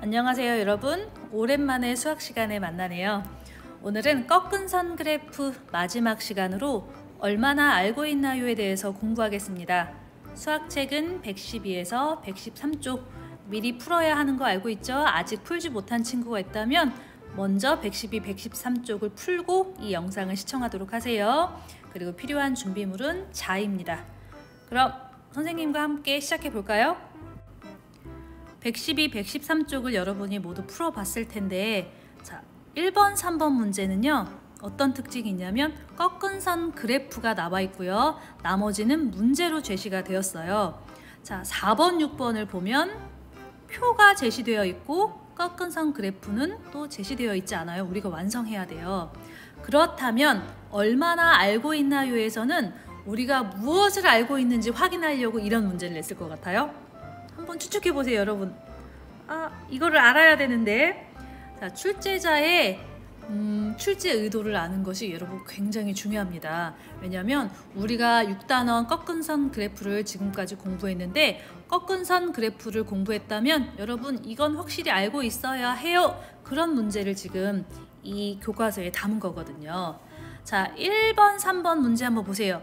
안녕하세요 여러분, 오랜만에 수학 시간에 만나네요. 오늘은 꺾은 선 그래프 마지막 시간으로 얼마나 알고 있나요에 대해서 공부하겠습니다. 수학책은 112에서 113쪽 미리 풀어야 하는 거 알고 있죠? 아직 풀지 못한 친구가 있다면 먼저 112, 113쪽을 풀고 이 영상을 시청하도록 하세요. 그리고 필요한 준비물은 자입니다. 그럼 선생님과 함께 시작해 볼까요? 112, 113쪽을 여러분이 모두 풀어봤을 텐데, 자, 1번, 3번 문제는요, 어떤 특징이 있냐면 꺾은 선 그래프가 나와 있고요. 나머지는 문제로 제시가 되었어요. 자, 4번, 6번을 보면 표가 제시되어 있고 꺾은 선 그래프는 또 제시되어 있지 않아요. 우리가 완성해야 돼요. 그렇다면 얼마나 알고 있나요에서는 우리가 무엇을 알고 있는지 확인하려고 이런 문제를 냈을 것 같아요. 한번 추측해 보세요 여러분. 이거를 알아야 되는데, 자, 출제자의 출제 의도를 아는 것이 여러분 굉장히 중요합니다. 왜냐하면 우리가 6단원 꺾은 선 그래프를 지금까지 공부했는데, 꺾은 선 그래프를 공부했다면 여러분 이건 확실히 알고 있어야 해요. 그런 문제를 지금 이 교과서에 담은 거거든요. 자, 1번, 3번 문제 한번 보세요.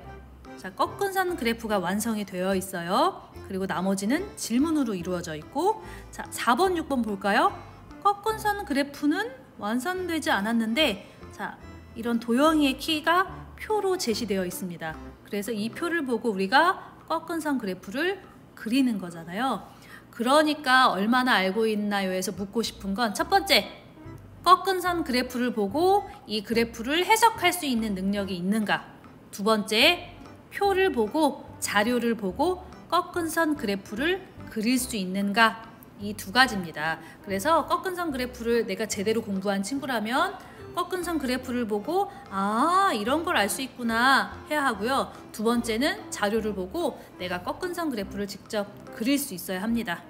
자, 꺾은 선 그래프가 완성이 되어 있어요. 그리고 나머지는 질문으로 이루어져 있고, 자, 4번, 6번 볼까요? 꺾은 선 그래프는 완성되지 않았는데, 자, 이런 도형의 키가 표로 제시되어 있습니다. 그래서 이 표를 보고 우리가 꺾은 선 그래프를 그리는 거잖아요. 그러니까 얼마나 알고 있나요에서 묻고 싶은 건 첫 번째, 꺾은 선 그래프를 보고 이 그래프를 해석할 수 있는 능력이 있는가? 두 번째, 표를 보고 자료를 보고 꺾은 선 그래프를 그릴 수 있는가? 이 두 가지입니다. 그래서 꺾은 선 그래프를 내가 제대로 공부한 친구라면 꺾은 선 그래프를 보고 이런 걸 알 수 있구나 해야 하고요. 두 번째는 자료를 보고 내가 꺾은 선 그래프를 직접 그릴 수 있어야 합니다.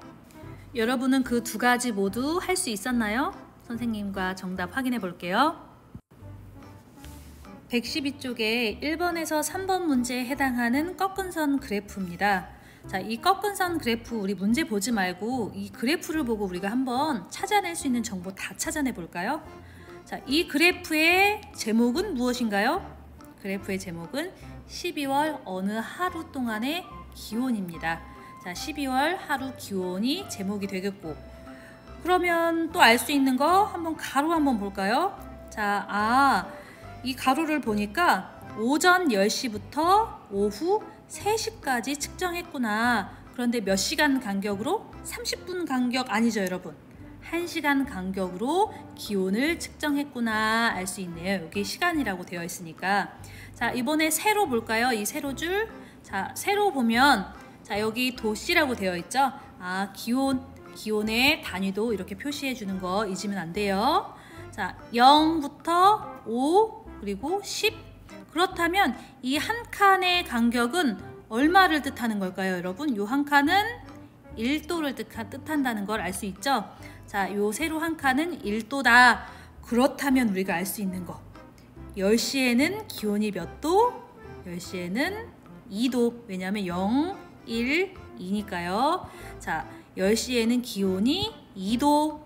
여러분은 그 두 가지 모두 할 수 있었나요? 선생님과 정답 확인해 볼게요. 112쪽에 1번에서 3번 문제에 해당하는 꺾은 선 그래프입니다. 자, 이 꺾은 선 그래프 우리 문제 보지 말고 이 그래프를 보고 우리가 한번 찾아낼 수 있는 정보 다 찾아내 볼까요? 자, 이 그래프의 제목은 무엇인가요? 그래프의 제목은 12월 어느 하루 동안의 기온입니다. 자, 12월 하루 기온이 제목이 되겠고, 그러면 또 알 수 있는 거 한번 가로 한번 볼까요? 자, 이 가로를 보니까 오전 10시부터 오후 3시까지 측정했구나. 그런데 몇 시간 간격으로? 30분 간격 아니죠 여러분. 1시간 간격으로 기온을 측정했구나 알 수 있네요. 여기 시간이라고 되어 있으니까. 자, 이번에 세로 볼까요? 이 세로줄. 자, 세로 보면 자, 여기 도시라고 되어 있죠. 기온의 단위도 이렇게 표시해 주는 거 잊으면 안 돼요. 자, 0부터 5 그리고 10. 그렇다면 이 한 칸의 간격은 얼마를 뜻하는 걸까요 여러분? 이 한 칸은 1도를 뜻한다는 걸 알 수 있죠. 자, 요 세로 한 칸은 1도다. 그렇다면 우리가 알 수 있는 거, 10시에는 기온이 몇 도? 10시에는 2도. 왜냐하면 0, 1, 2니까요. 자, 10시에는 기온이 2도.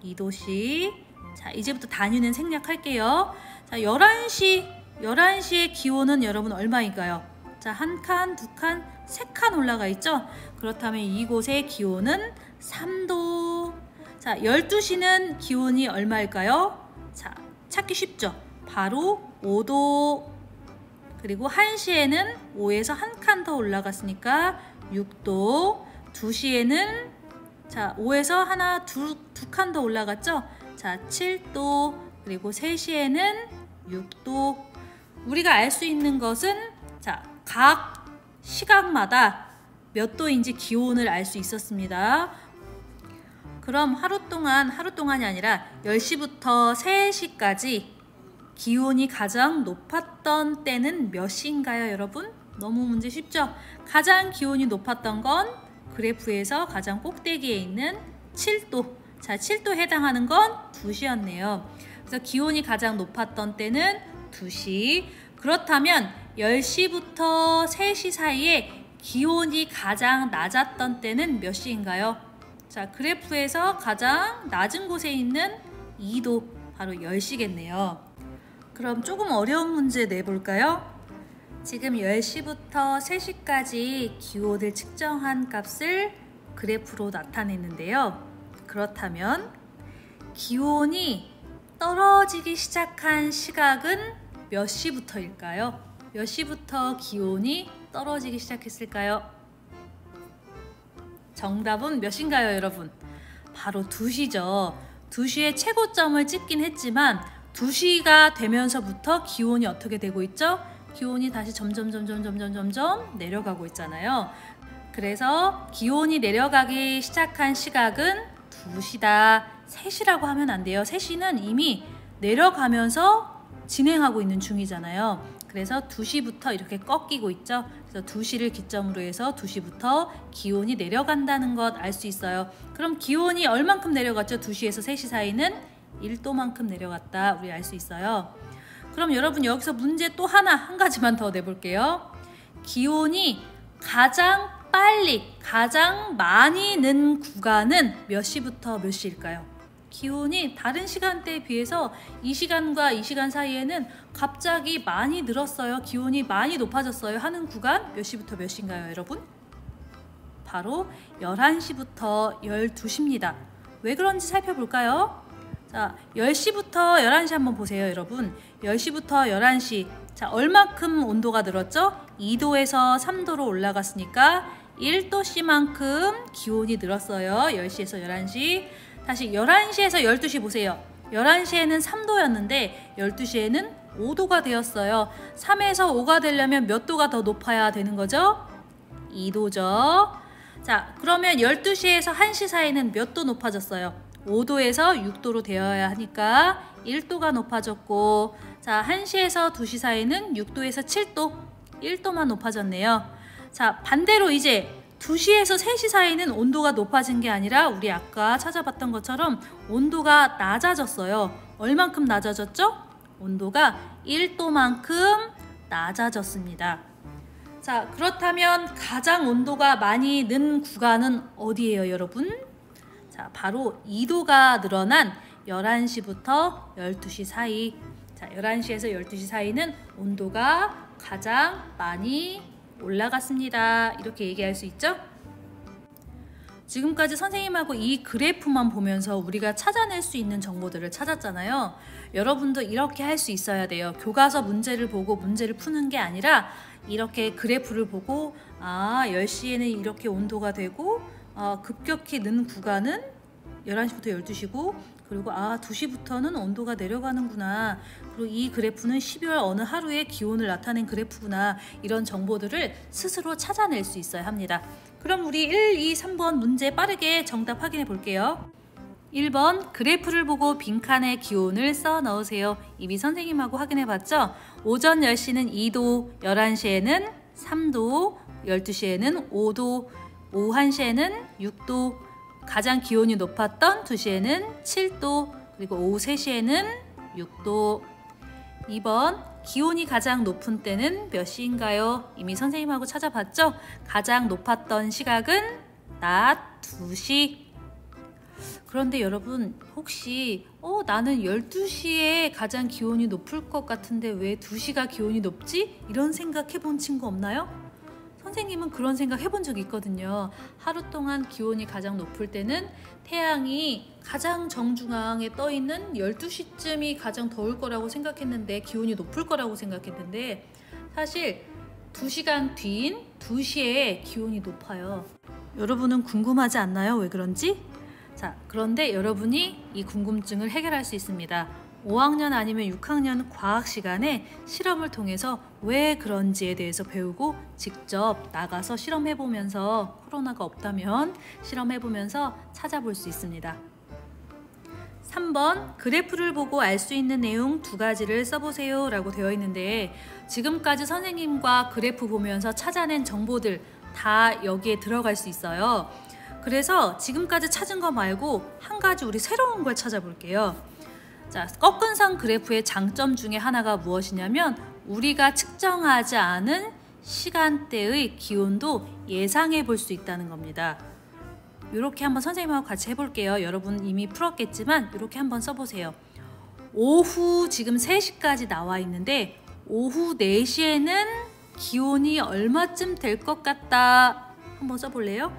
2도씩. 자, 이제부터 단위는 생략할게요. 자, 11시의 기온은 여러분 얼마일까요? 자, 한 칸, 두 칸, 세 칸 올라가 있죠? 그렇다면 이곳의 기온은 3도. 자, 12시는 기온이 얼마일까요? 자, 찾기 쉽죠? 바로 5도. 그리고 1시에는 5에서 한 칸 더 올라갔으니까 6도. 2시에는 자, 5에서 두 칸 더 올라갔죠? 자, 7도. 그리고 3시에는 6도. 우리가 알 수 있는 것은 자, 각 시각마다 몇 도인지 기온을 알 수 있었습니다. 그럼 하루 동안이 아니라 10시부터 3시까지 기온이 가장 높았던 때는 몇 시인가요 여러분? 너무 문제 쉽죠? 가장 기온이 높았던 건 그래프에서 가장 꼭대기에 있는 7도. 자, 7도에 해당하는 건 2시였네요. 그래서 기온이 가장 높았던 때는 2시. 그렇다면 10시부터 3시 사이에 기온이 가장 낮았던 때는 몇 시인가요? 자, 그래프에서 가장 낮은 곳에 있는 2도, 바로 10시겠네요. 그럼 조금 어려운 문제 내볼까요? 지금 10시부터 3시까지 기온을 측정한 값을 그래프로 나타냈는데요. 그렇다면 기온이 떨어지기 시작한 시각은 몇 시부터일까요? 몇 시부터 기온이 떨어지기 시작했을까요? 정답은 몇 시인가요, 여러분? 바로 2시죠. 2시에 최고점을 찍긴 했지만 2시가 되면서부터 기온이 어떻게 되고 있죠? 기온이 다시 점점 내려가고 있잖아요. 그래서 기온이 내려가기 시작한 시각은 2시다. 3시라고 하면 안 돼요. 3시는 이미 내려가면서 진행하고 있는 중이잖아요. 그래서 2시부터 이렇게 꺾이고 있죠. 그래서 2시를 기점으로 해서 2시부터 기온이 내려간다는 것 알 수 있어요. 그럼 기온이 얼만큼 내려갔죠? 2시에서 3시 사이는 1도만큼 내려갔다. 우리 알 수 있어요. 그럼 여러분 여기서 문제 또 한 가지만 더 내볼게요. 기온이 가장 빨리, 가장 많이 는 구간은 몇 시부터 몇 시일까요? 기온이 다른 시간대에 비해서 이 시간과 이 시간 사이에는 갑자기 많이 늘었어요. 기온이 많이 높아졌어요 하는 구간 몇 시부터 몇 시인가요, 여러분? 바로 11시부터 12시입니다. 왜 그런지 살펴볼까요? 자, 10시부터 11시 한번 보세요, 여러분. 10시부터 11시. 자, 얼마큼 온도가 늘었죠? 2도에서 3도로 올라갔으니까 1도씨만큼 기온이 늘었어요. 10시에서 11시. 다시 11시에서 12시 보세요. 11시에는 3도였는데 12시에는 5도가 되었어요. 3에서 5가 되려면 몇 도가 더 높아야 되는 거죠? 2도죠. 자, 그러면 12시에서 1시 사이는 몇 도 높아졌어요? 5도에서 6도로 되어야 하니까 1도가 높아졌고, 자, 1시에서 2시 사이는 6도에서 7도, 1도만 높아졌네요. 자, 반대로 이제 2시에서 3시 사이는 온도가 높아진 게 아니라 우리 아까 찾아봤던 것처럼 온도가 낮아졌어요. 얼만큼 낮아졌죠? 온도가 1도만큼 낮아졌습니다. 자, 그렇다면 가장 온도가 많이 는 구간은 어디예요, 여러분? 자, 바로 2도가 늘어난 11시부터 12시 사이. 자, 11시에서 12시 사이는 온도가 가장 많이 올라갔습니다. 이렇게 얘기할 수 있죠? 지금까지 선생님하고 이 그래프만 보면서 우리가 찾아낼 수 있는 정보들을 찾았잖아요. 여러분도 이렇게 할 수 있어야 돼요. 교과서 문제를 보고 문제를 푸는 게 아니라 이렇게 그래프를 보고 10시에는 이렇게 온도가 되고 급격히 는 구간은 11시부터 12시고, 그리고 2시부터는 온도가 내려가는구나. 그리고 이 그래프는 12월 어느 하루의 기온을 나타낸 그래프구나. 이런 정보들을 스스로 찾아낼 수 있어야 합니다. 그럼 우리 1, 2, 3번 문제 빠르게 정답 확인해 볼게요. 1번 그래프를 보고 빈칸에 기온을 써 넣으세요. 이미 선생님하고 확인해 봤죠? 오전 10시는 2도, 11시에는 3도, 12시에는 5도, 오후 1시에는 6도, 가장 기온이 높았던 2시에는 7도, 그리고 오후 3시에는 6도. 2번 기온이 가장 높은 때는 몇 시인가요? 이미 선생님하고 찾아봤죠? 가장 높았던 시각은 낮 2시. 그런데 여러분 혹시 나는 12시에 가장 기온이 높을 것 같은데 왜 2시가 기온이 높지? 이런 생각 해본 친구 없나요? 선생님은 그런 생각 해본 적이 있거든요. 하루 동안 기온이 가장 높을 때는 태양이 가장 정중앙에 떠 있는 12시쯤이 가장 더울 거라고 생각했는데, 기온이 높을 거라고 생각했는데, 사실 2시간 뒤인 2시에 기온이 높아요. 여러분은 궁금하지 않나요? 왜 그런지? 자, 그런데 여러분이 이 궁금증을 해결할 수 있습니다. 5학년 아니면 6학년 과학 시간에 실험을 통해서 왜 그런지에 대해서 배우고 직접 나가서 실험해보면서, 코로나가 없다면 실험해보면서 찾아볼 수 있습니다. 3번 그래프를 보고 알 수 있는 내용 2가지를 써보세요 라고 되어 있는데, 지금까지 선생님과 그래프 보면서 찾아낸 정보들 다 여기에 들어갈 수 있어요. 그래서 지금까지 찾은 거 말고 한 가지 우리 새로운 걸 찾아볼게요. 자, 꺾은 선 그래프의 장점 중에 하나가 무엇이냐면 우리가 측정하지 않은 시간대의 기온도 예상해 볼 수 있다는 겁니다. 이렇게 한번 선생님하고 같이 해볼게요. 여러분 이미 풀었겠지만 이렇게 한번 써보세요. 오후 지금 3시까지 나와 있는데 오후 4시에는 기온이 얼마쯤 될 것 같다. 한번 써볼래요?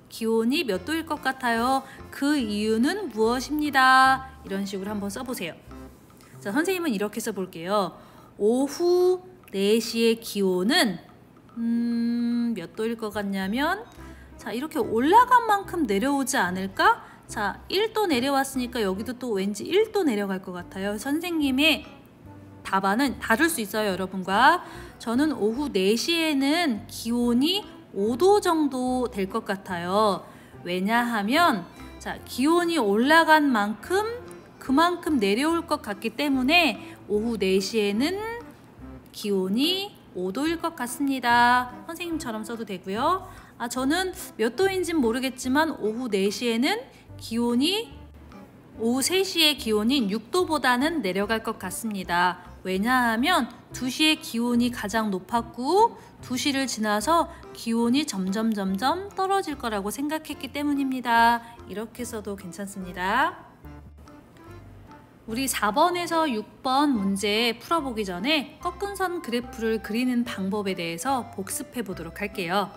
기온이 몇 도일 것 같아요? 그 이유는 무엇입니다. 이런 식으로 한번 써보세요. 자, 선생님은 이렇게 써볼게요. 오후 4시의 기온은 몇 도일 것 같냐면, 자, 이렇게 올라간 만큼 내려오지 않을까? 자, 1도 내려왔으니까 여기도 또 왠지 1도 내려갈 것 같아요. 선생님의 답안은 다를 수 있어요, 여러분과. 저는 오후 4시에는 기온이 5도 정도 될 것 같아요. 왜냐하면 자, 기온이 올라간 만큼 그만큼 내려올 것 같기 때문에 오후 4시에는 기온이 5도일 것 같습니다. 선생님처럼 써도 되고요. 저는 몇 도인지는 모르겠지만 오후 4시에는 오후 3시에 기온이 6도보다는 내려갈 것 같습니다. 왜냐하면 2시에 기온이 가장 높았고 2시를 지나서 기온이 점점 떨어질 거라고 생각했기 때문입니다. 이렇게 써도 괜찮습니다. 우리 4번에서 6번 문제 풀어보기 전에 꺾은 선 그래프를 그리는 방법에 대해서 복습해 보도록 할게요.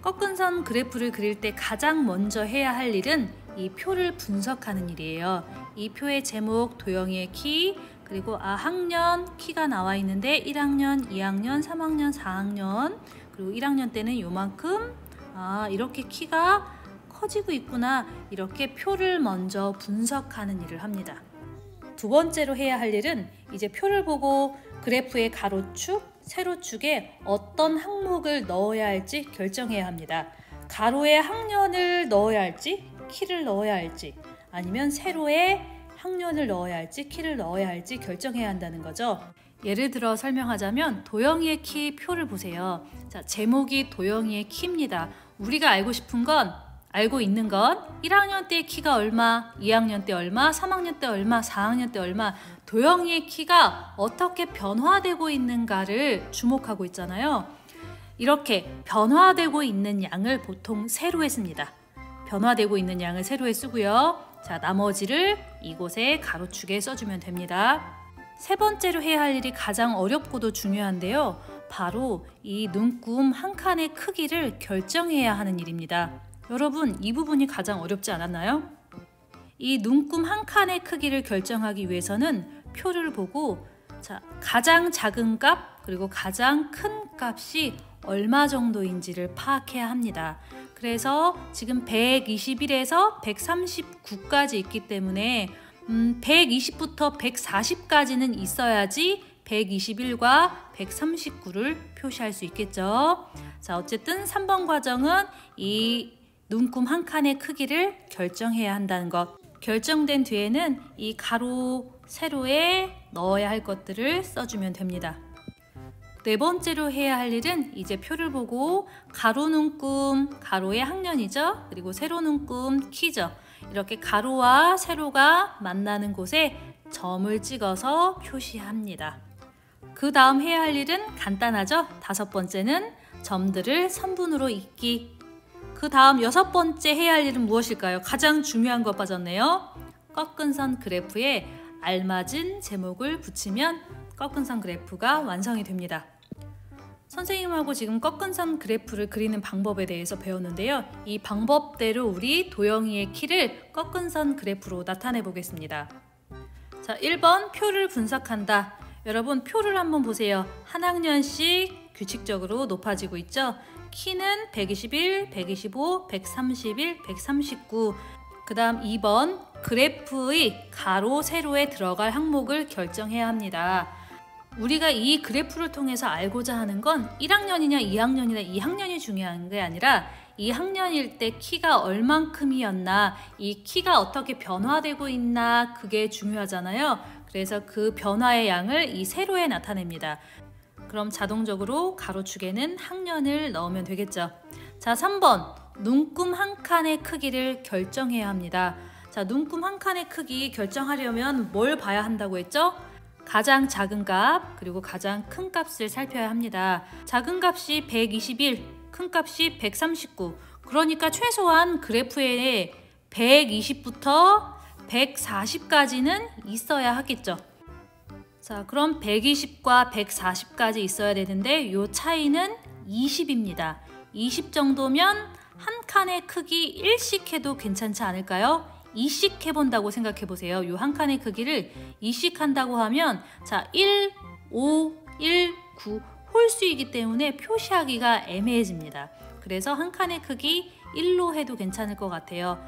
꺾은 선 그래프를 그릴 때 가장 먼저 해야 할 일은 이 표를 분석하는 일이에요. 이 표의 제목, 도영이의 키, 그리고 학년 키가 나와 있는데 1학년, 2학년, 3학년, 4학년, 그리고 1학년 때는 요만큼, 이렇게 키가 커지고 있구나. 이렇게 표를 먼저 분석하는 일을 합니다. 두 번째로 해야 할 일은 이제 표를 보고 그래프의 가로축, 세로축에 어떤 항목을 넣어야 할지 결정해야 합니다. 가로에 학년을 넣어야 할지, 키를 넣어야 할지, 아니면 세로에 학년을 넣어야 할지, 키를 넣어야 할지 결정해야 한다는 거죠. 예를 들어 설명하자면 도영이의 키 표를 보세요. 자, 제목이 도영이의 키입니다. 우리가 알고 있는 건 1학년 때 키가 얼마, 2학년 때 얼마, 3학년 때 얼마, 4학년 때 얼마, 도영이의 키가 어떻게 변화되고 있는가를 주목하고 있잖아요. 이렇게 변화되고 있는 양을 보통 세로에 씁니다. 변화되고 있는 양을 세로에 쓰고요. 자, 나머지를 이곳에 가로축에 써주면 됩니다. 세 번째로 해야 할 일이 가장 어렵고도 중요한데요. 바로 이 눈금 한 칸의 크기를 결정해야 하는 일입니다. 여러분, 이 부분이 가장 어렵지 않았나요? 이 눈금 한 칸의 크기를 결정하기 위해서는 표를 보고 가장 작은 값 그리고 가장 큰 값이 얼마 정도인지를 파악해야 합니다. 그래서 지금 121에서 139까지 있기 때문에 120부터 140까지는 있어야지 121과 139를 표시할 수 있겠죠. 자, 어쨌든 3번 과정은 이 눈금 한 칸의 크기를 결정해야 한다는 것. 결정된 뒤에는 이 가로, 세로에 넣어야 할 것들을 써주면 됩니다. 네 번째로 해야 할 일은 이제 표를 보고 가로 눈금, 가로의 학년이죠. 그리고 세로 눈금, 키죠. 이렇게 가로와 세로가 만나는 곳에 점을 찍어서 표시합니다. 그 다음 해야 할 일은 간단하죠. 5번째는 점들을 선분으로 잇기. 그 다음 6번째 해야 할 일은 무엇일까요? 가장 중요한 것 빠졌네요. 꺾은 선 그래프에 알맞은 제목을 붙이면 꺾은 선 그래프가 완성이 됩니다. 선생님하고 지금 꺾은 선 그래프를 그리는 방법에 대해서 배웠는데요. 이 방법대로 우리 도영이의 키를 꺾은 선 그래프로 나타내 보겠습니다. 자, 1번 표를 분석한다. 여러분, 표를 한번 보세요. 한 학년씩 규칙적으로 높아지고 있죠. 키는 121, 125, 131, 139. 그 다음 2번 그래프의 가로, 세로에 들어갈 항목을 결정해야 합니다. 우리가 이 그래프를 통해서 알고자 하는 건 1학년이냐 2학년이냐 2학년이 중요한 게 아니라 2학년일 때 키가 얼만큼이었나, 이 키가 어떻게 변화되고 있나, 그게 중요하잖아요. 그래서 그 변화의 양을 이 세로에 나타냅니다. 그럼 자동적으로 가로축에는 학년을 넣으면 되겠죠. 자, 3번 눈금 한 칸의 크기를 결정해야 합니다. 자, 눈금 한 칸의 크기 결정하려면 뭘 봐야 한다고 했죠? 가장 작은 값 그리고 가장 큰 값을 살펴야 합니다. 작은 값이 121, 큰 값이 139. 그러니까 최소한 그래프에 120부터 140까지는 있어야 하겠죠. 자, 그럼 120과 140까지 있어야 되는데 요 차이는 20입니다. 20 정도면 한 칸의 크기 1씩 해도 괜찮지 않을까요? 2씩 해본다고 생각해 보세요. 요 한 칸의 크기를 2씩 한다고 하면 자, 1, 5, 1, 9 홀수이기 때문에 표시하기가 애매해집니다. 그래서 한 칸의 크기 1로 해도 괜찮을 것 같아요.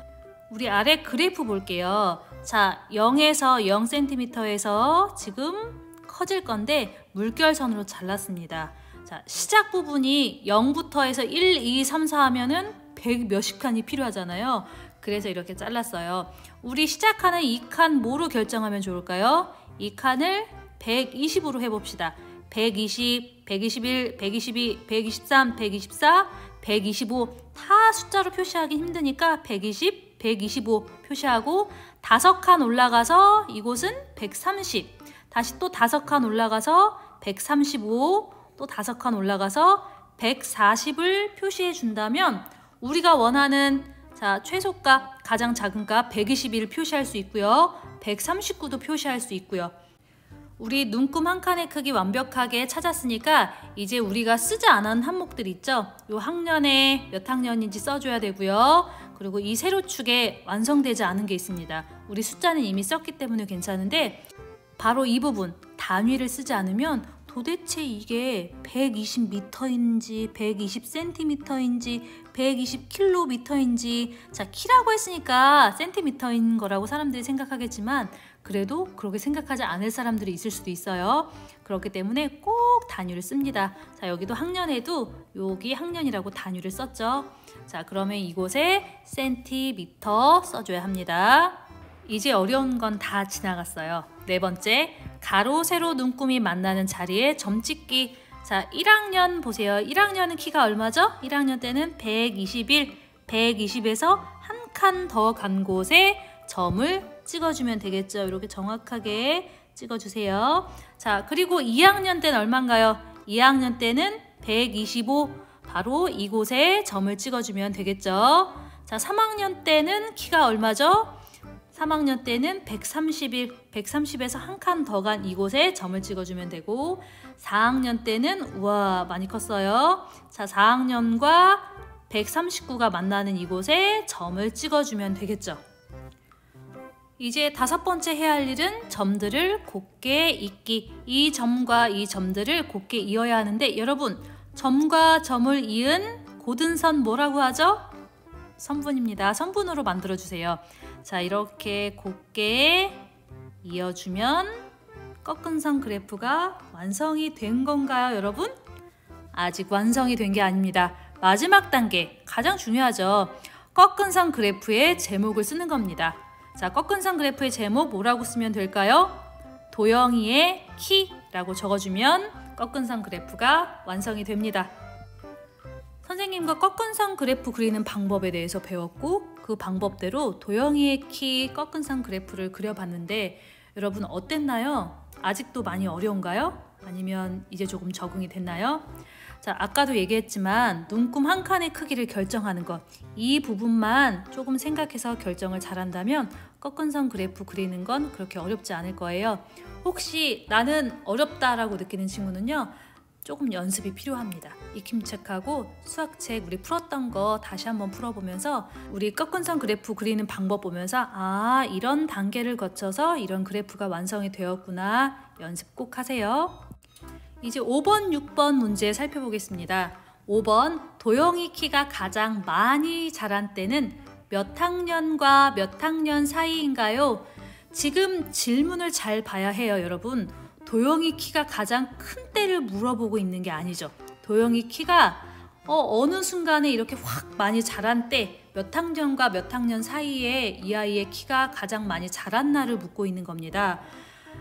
우리 아래 그래프 볼게요. 자, 0에서 0cm에서 지금 커질 건데 물결선으로 잘랐습니다. 자, 시작 부분이 0부터 해서 1, 2, 3, 4 하면은 100 몇십 칸이 필요하잖아요. 그래서 이렇게 잘랐어요. 우리 시작하는 이 칸 뭐로 결정하면 좋을까요? 이 칸을 120으로 해봅시다. 120, 121, 122, 123, 124, 125 다 숫자로 표시하기 힘드니까 120, 125 표시하고 5칸 올라가서 이곳은 130, 다시 또 5칸 올라가서 135, 또 5칸 올라가서 140을 표시해 준다면 우리가 원하는 자, 최소값, 가장 작은 값 121을 표시할 수 있고요. 139도 표시할 수 있고요. 우리 눈금 한 칸의 크기 완벽하게 찾았으니까 이제 우리가 쓰지 않은 항목들 있죠? 요 학년에 몇 학년인지 써줘야 되고요. 그리고 이 세로축에 완성되지 않은 게 있습니다. 우리 숫자는 이미 썼기 때문에 괜찮은데 바로 이 부분, 단위를 쓰지 않으면 도대체 이게 120m인지 120cm인지 120km인지 자, 키라고 했으니까 센티미터인 거라고 사람들이 생각하겠지만 그래도 그렇게 생각하지 않을 사람들이 있을 수도 있어요. 그렇기 때문에 꼭 단위를 씁니다. 자, 여기도 학년에도 여기 학년이라고 단위를 썼죠. 자, 그러면 이곳에 센티미터 써줘야 합니다. 이제 어려운 건 다 지나갔어요. 네 번째, 가로, 세로, 눈금이 만나는 자리에 점 찍기. 자, 1학년 보세요. 1학년은 키가 얼마죠? 1학년 때는 121, 120에서 한 칸 더 간 곳에 점을 찍어주면 되겠죠. 이렇게 정확하게 찍어주세요. 자, 그리고 2학년 때는 얼마인가요? 2학년 때는 125, 바로 이곳에 점을 찍어주면 되겠죠. 자, 3학년 때는 키가 얼마죠? 3학년 때는 131, 130에서 한 칸 더 간 이곳에 점을 찍어주면 되고 4학년 때는 우와 많이 컸어요. 자, 4학년과 139가 만나는 이곳에 점을 찍어주면 되겠죠. 이제 5번째 해야 할 일은 점들을 곱게 잇기. 이 점과 이 점들을 곱게 이어야 하는데 여러분, 점과 점을 이은 고든선 뭐라고 하죠? 선분입니다. 선분으로 만들어주세요. 자, 이렇게 곱게 이어주면 꺾은 선 그래프가 완성이 된 건가요, 여러분? 아직 완성이 된 게 아닙니다. 마지막 단계, 가장 중요하죠. 꺾은 선 그래프의 제목을 쓰는 겁니다. 자, 꺾은 선 그래프의 제목 뭐라고 쓰면 될까요? 도영이의 키라고 적어주면 꺾은 선 그래프가 완성이 됩니다. 선생님과 꺾은 선 그래프 그리는 방법에 대해서 배웠고 그 방법대로 도영이의 키 꺾은 선 그래프를 그려봤는데 여러분 어땠나요? 아직도 많이 어려운가요? 아니면 이제 조금 적응이 됐나요? 자, 아까도 얘기했지만 눈금 한 칸의 크기를 결정하는 것, 이 부분만 조금 생각해서 결정을 잘한다면 꺾은 선 그래프 그리는 건 그렇게 어렵지 않을 거예요. 혹시 나는 어렵다라고 느끼는 친구는요, 조금 연습이 필요합니다. 익힘책하고 수학책 우리 풀었던 거 다시 한번 풀어보면서 우리 꺾은 선 그래프 그리는 방법 보면서 아, 이런 단계를 거쳐서 이런 그래프가 완성이 되었구나 연습 꼭 하세요. 이제 5번, 6번 문제 살펴보겠습니다. 5번, 도영이 키가 가장 많이 자란 때는 몇 학년과 몇 학년 사이인가요? 지금 질문을 잘 봐야 해요, 여러분. 도영이 키가 가장 큰 때를 물어보고 있는 게 아니죠. 도영이 키가 어느 순간에 이렇게 확 많이 자란 때 몇 학년과 몇 학년 사이에 이 아이의 키가 가장 많이 자랐나를 묻고 있는 겁니다.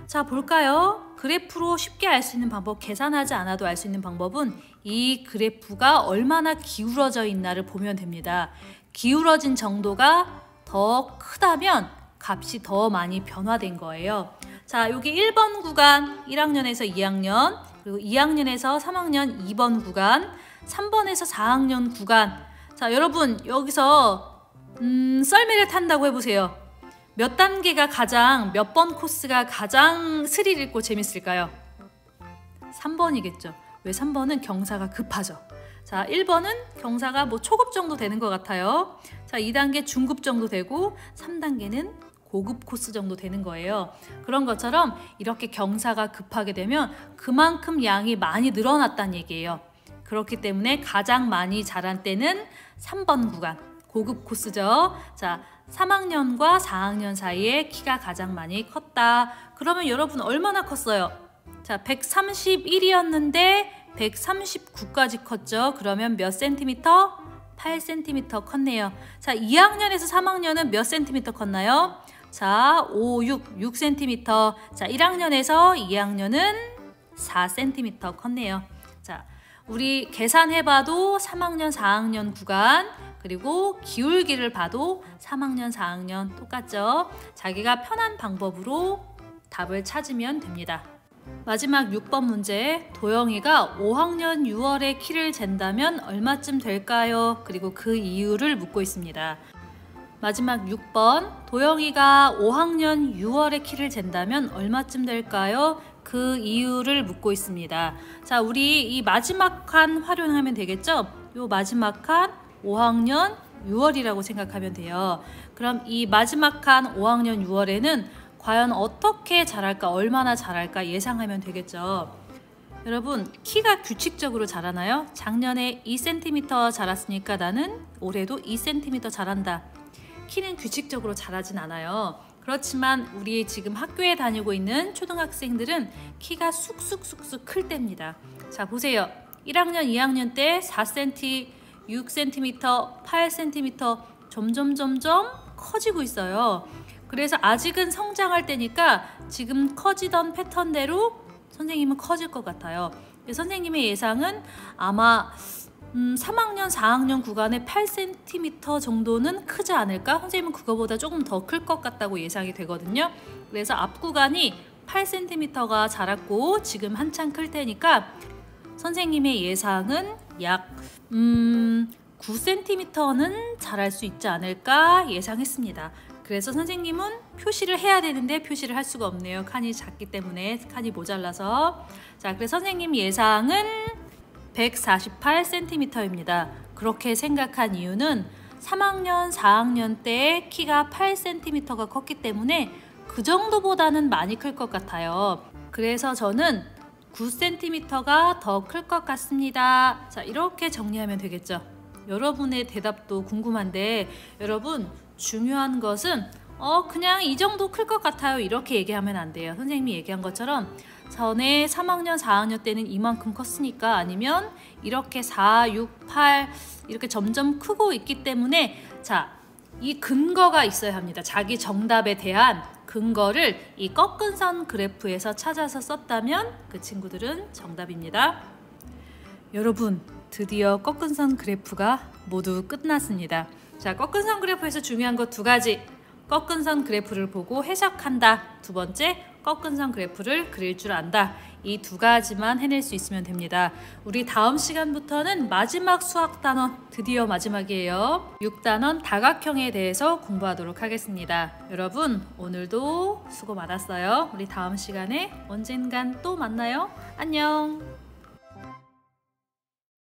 자, 볼까요? 그래프로 쉽게 알 수 있는 방법, 계산하지 않아도 알 수 있는 방법은 이 그래프가 얼마나 기울어져 있나를 보면 됩니다. 기울어진 정도가 더 크다면 값이 더 많이 변화된 거예요. 자, 여기 1번 구간 1학년에서 2학년, 그리고 2학년에서 3학년 2번 구간, 3번에서 4학년 구간. 자, 여러분 여기서 썰매를 탄다고 해보세요. 몇 단계가 몇 번 코스가 가장 스릴 있고 재밌을까요? 3번이겠죠. 왜 3번은 경사가 급하죠. 자, 1번은 경사가 뭐 초급 정도 되는 것 같아요. 자, 2단계 중급 정도 되고 3단계는 고급 코스 정도 되는 거예요. 그런 것처럼 이렇게 경사가 급하게 되면 그만큼 양이 많이 늘어났다는 얘기예요. 그렇기 때문에 가장 많이 자란 때는 3번 구간, 고급 코스죠. 자, 3학년과 4학년 사이에 키가 가장 많이 컸다. 그러면 여러분 얼마나 컸어요? 자, 131이었는데 139까지 컸죠. 그러면 몇 센티미터? 8cm 컸네요. 자, 2학년에서 3학년은 몇 센티미터 컸나요? 자, 5, 6cm. 자, 1학년에서 2학년은 4cm 컸네요. 자, 우리 계산해봐도 3학년, 4학년 구간, 그리고 기울기를 봐도 3학년, 4학년 똑같죠? 자기가 편한 방법으로 답을 찾으면 됩니다. 마지막 6번 문제, 도영이가 5학년 6월에 키를 잰다면 얼마쯤 될까요? 그리고 그 이유를 묻고 있습니다. 마지막 6번, 도영이가 5학년 6월에 키를 잰다면 얼마쯤 될까요? 그 이유를 묻고 있습니다. 자, 우리 이 마지막 칸 활용하면 되겠죠? 요 마지막 칸 5학년 6월이라고 생각하면 돼요. 그럼 이 마지막 칸 5학년 6월에는 과연 어떻게 자랄까, 얼마나 자랄까 예상하면 되겠죠. 여러분, 키가 규칙적으로 자라나요? 작년에 2cm 자랐으니까 나는 올해도 2cm 자란다. 키는 규칙적으로 자라진 않아요. 그렇지만 우리 지금 학교에 다니고 있는 초등학생들은 키가 쑥쑥쑥쑥 클 때입니다. 자, 보세요. 1학년, 2학년 때 4cm, 6cm, 8cm 점점 커지고 있어요. 그래서 아직은 성장할 때니까 지금 커지던 패턴대로 선생님은 커질 것 같아요. 선생님의 예상은 아마 3학년, 4학년 구간에 8cm 정도는 크지 않을까? 선생님은 그거보다 조금 더 클 것 같다고 예상이 되거든요. 그래서 앞 구간이 8cm가 자랐고 지금 한창 클 테니까 선생님의 예상은 약 9cm는 자랄 수 있지 않을까 예상했습니다. 그래서 선생님은 표시를 해야 되는데 표시를 할 수가 없네요. 칸이 작기 때문에, 칸이 모자라서. 자, 그래서 선생님 예상은 148cm입니다. 그렇게 생각한 이유는 3학년, 4학년 때 키가 8cm가 컸기 때문에 그 정도보다는 많이 클 것 같아요. 그래서 저는 9cm가 더 클 것 같습니다. 자, 이렇게 정리하면 되겠죠. 여러분의 대답도 궁금한데, 여러분 중요한 것은 그냥 이 정도 클 것 같아요 이렇게 얘기하면 안 돼요. 선생님이 얘기한 것처럼 전에 3학년 4학년 때는 이만큼 컸으니까, 아니면 이렇게 4, 6, 8 이렇게 점점 크고 있기 때문에, 자, 이 근거가 있어야 합니다. 자기 정답에 대한 근거를 이 꺾은 선 그래프에서 찾아서 썼다면 그 친구들은 정답입니다. 여러분, 드디어 꺾은 선 그래프가 모두 끝났습니다. 자, 꺾은 선 그래프에서 중요한 거 두 가지. 꺾은 선 그래프를 보고 해석한다. 두 번째, 꺾은 선 그래프를 그릴 줄 안다. 이 두 가지만 해낼 수 있으면 됩니다. 우리 다음 시간부터는 마지막 수학 단원, 드디어 마지막이에요. 6단원 다각형에 대해서 공부하도록 하겠습니다. 여러분, 오늘도 수고 많았어요. 우리 다음 시간에 언젠간 또 만나요. 안녕.